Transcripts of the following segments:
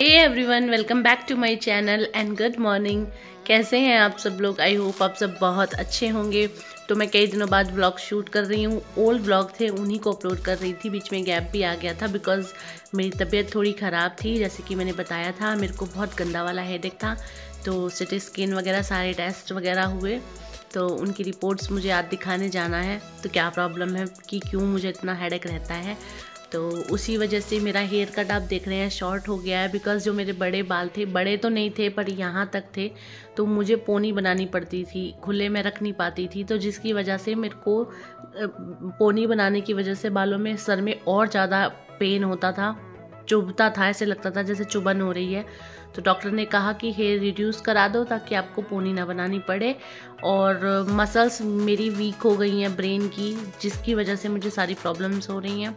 Hey everyone, welcome back to my channel and good morning. कैसे हैं आप सब लोग? आई होप आप सब बहुत अच्छे होंगे। तो मैं कई दिनों बाद व्लॉग शूट कर रही हूँ। ओल्ड व्लॉग थे उन्हीं को अपलोड कर रही थी। बीच में गैप भी आ गया था बिकॉज मेरी तबीयत थोड़ी ख़राब थी। जैसे कि मैंने बताया था, मेरे को बहुत गंदा वाला हेडेक था। तो सिटी स्कैन वगैरह सारे टेस्ट वगैरह हुए, तो उनकी रिपोर्ट्स मुझे आज दिखाने जाना है। तो क्या प्रॉब्लम है कि क्यों मुझे इतना हेडेक रहता है, तो उसी वजह से मेरा हेयर कट आप देख रहे हैं शॉर्ट हो गया है। बिकॉज जो मेरे बड़े बाल थे, बड़े तो नहीं थे पर यहाँ तक थे, तो मुझे पोनी बनानी पड़ती थी, खुले में रख नहीं पाती थी। तो जिसकी वजह से मेरे को पोनी बनाने की वजह से बालों में, सर में और ज़्यादा पेन होता था, चुभता था, ऐसे लगता था जैसे चुभन हो रही है। तो डॉक्टर ने कहा कि हेयर रिड्यूस करा दो ताकि आपको पोनी ना बनानी पड़े। और मसल्स मेरी वीक हो गई हैं ब्रेन की, जिसकी वजह से मुझे सारी प्रॉब्लम्स हो रही हैं।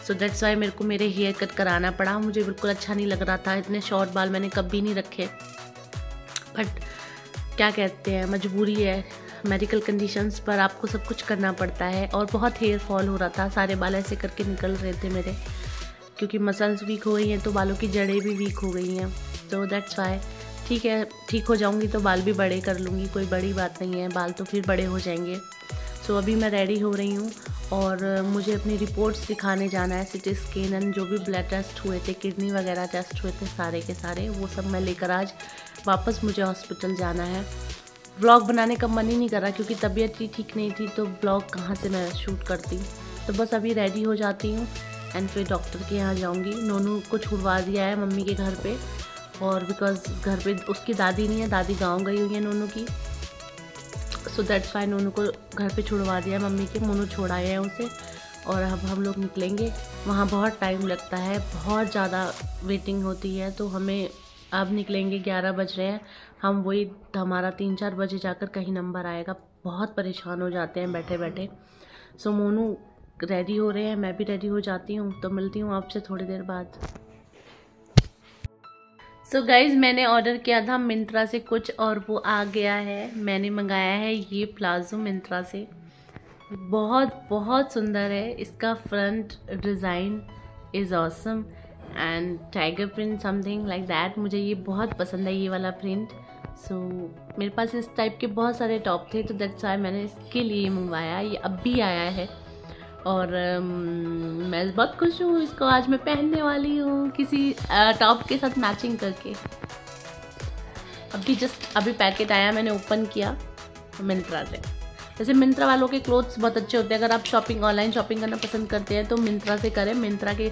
सो दैट्स वाई मेरे को मेरे हेयर कट कराना पड़ा। मुझे बिल्कुल अच्छा नहीं लग रहा था, इतने शॉर्ट बाल मैंने कभी नहीं रखे, बट क्या कहते हैं, मजबूरी है। मेडिकल कंडीशंस पर आपको सब कुछ करना पड़ता है। और बहुत हेयर फॉल हो रहा था, सारे बाल ऐसे करके निकल रहे थे मेरे, क्योंकि मसल्स वीक हो गई हैं तो बालों की जड़ें भी वीक हो गई हैं। तो दैट्स वाई ठीक है, ठीक हो जाऊंगी तो बाल भी बड़े कर लूँगी, कोई बड़ी बात नहीं है, बाल तो फिर बड़े हो जाएंगे। सो अभी मैं रेडी हो रही हूँ और मुझे अपनी रिपोर्ट्स दिखाने जाना है। सिटी स्कैन एंड जो भी ब्लड टेस्ट हुए थे, किडनी वगैरह टेस्ट हुए थे, सारे के सारे वो सब मैं लेकर आज वापस मुझे हॉस्पिटल जाना है। व्लॉग बनाने का मन ही नहीं कर रहा क्योंकि तबीयत ही ठीक नहीं थी, तो व्लॉग कहाँ से मैं शूट करती। तो बस अभी रेडी हो जाती हूँ एंड फिर डॉक्टर के यहाँ जाऊँगी। नोनू को छुड़वा दिया है मम्मी के घर पे, और बिकॉज घर पे उसकी दादी नहीं है, दादी गाँव गई हुई है नोनू की। सो दैट्स वाई नोनू को घर पे छुड़वा दिया मम्मी के, मोनू छोड़ाए है उसे। और अब हम लोग निकलेंगे। वहाँ बहुत टाइम लगता है, बहुत ज़्यादा वेटिंग होती है, तो हमें अब निकलेंगे। 11 बज रहे हैं, हम वही हमारा 3-4 बजे जाकर कहीं नंबर आएगा। बहुत परेशान हो जाते हैं बैठे बैठे। सो मोनू रेडी हो रहे हैं, मैं भी रेडी हो जाती हूँ। तो मिलती हूँ आपसे थोड़ी देर बाद। सो गाइज़, मैंने ऑर्डर किया था मिंत्रा से कुछ और वो आ गया है। मैंने मंगाया है ये प्लाजो मिंत्रा से। बहुत बहुत सुंदर है। इसका front design is awesome and tiger print something like that. मुझे ये बहुत पसंद है, ये वाला प्रिंट। सो मेरे पास इस टाइप के बहुत सारे टॉप थे, तो दैट्स वाई मैंने इसके लिए मंगवाया। ये अब भी आया है और मैं बहुत खुश हूँ। इसको आज मैं पहनने वाली हूँ किसी टॉप के साथ मैचिंग करके। अभी पैकेट आया, मैंने ओपन किया मिंत्रा से। जैसे मिंत्रा वालों के क्लोथ्स बहुत अच्छे होते हैं। अगर आप ऑनलाइन शॉपिंग करना पसंद करते हैं तो मिंत्रा से करें। मिंत्रा के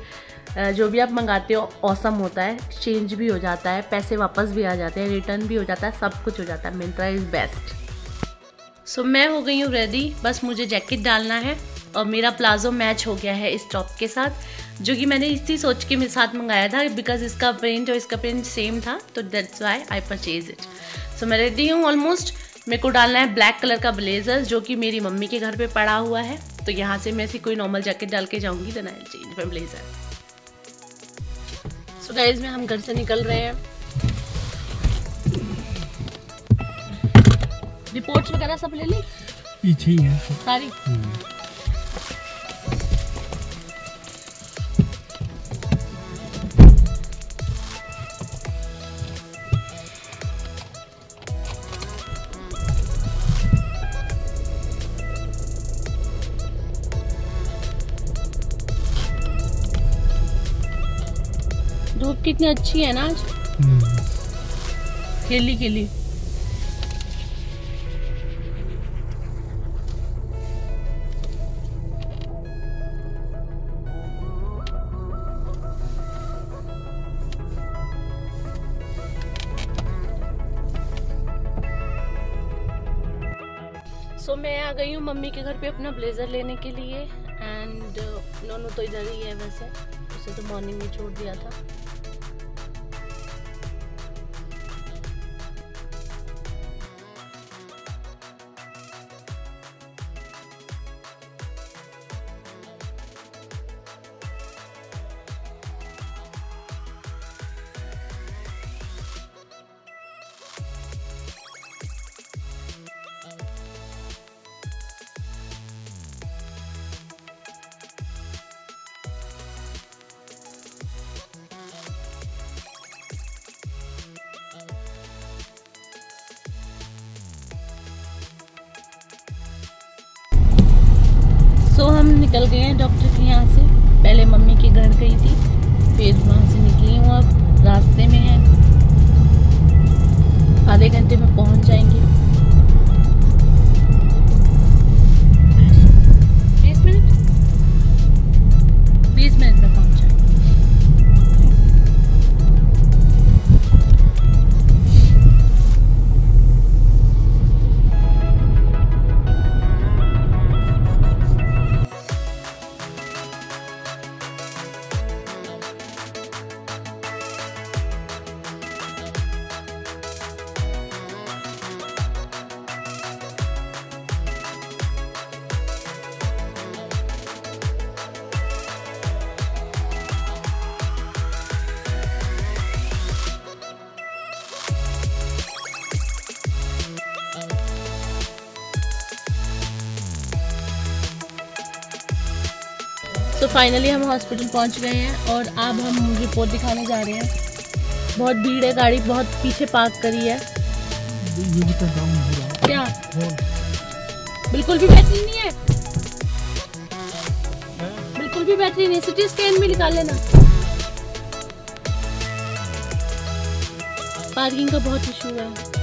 जो भी आप मंगाते हो ऑसम होता है, एक्सचेंज भी हो जाता है, पैसे वापस भी आ जाते हैं, रिटर्न भी हो जाता है, सब कुछ हो जाता है। Myntra is best. सो मैं हो गई हूँ रेडी, बस मुझे जैकेट डालना है। और मेरा प्लाजो मैच हो गया है इस टॉप के साथ, जो कि मैंने इसी सोच के मेरे साथ मंगाया था बिकॉज इसका प्रिंट और इसका प्रिंट सेम था, तो that's why I purchase it. So मैं रेडी हूँ ऑलमोस्ट। मेरे को डालना है ब्लैक कलर का ब्लेजर, जो कि मेरी मम्मी के घर पे पड़ा हुआ है। तो यहाँ से मैं ऐसी कोई नॉर्मल जैकेट डाल के जाऊँगी, then I will change my blazer. So guys, में हम घर से निकल रहे हैं। रिपोर्ट्स वगैरह सब ले ली, पीछे ही है सारी। धूप कितनी अच्छी है ना आज, खिली खिली। सो मैं आ गई हूँ मम्मी के घर पे अपना ब्लेज़र लेने के लिए। एंड नोनू तो इधर ही है, वैसे उसे तो मॉर्निंग में छोड़ दिया था। सो हम निकल गए हैं डॉक्टर के यहाँ से। पहले मम्मी के घर गई थी, फिर वहाँ से निकली हूँ, अब रास्ते में है, आधे घंटे में पहुँच जाएंगे। 20 मिनट में पहुँच जाएंगे। तो फाइनली हम हॉस्पिटल पहुंच गए हैं और अब हम रिपोर्ट दिखाने जा रहे हैं। बहुत भीड़ है, गाड़ी बहुत पीछे पार्क करी है। क्या बिल्कुल भी बैटरी नहीं है? बिल्कुल भी बैटरी नहीं। सिटी स्कैन भी निकाल लेना। पार्किंग का बहुत इशू है।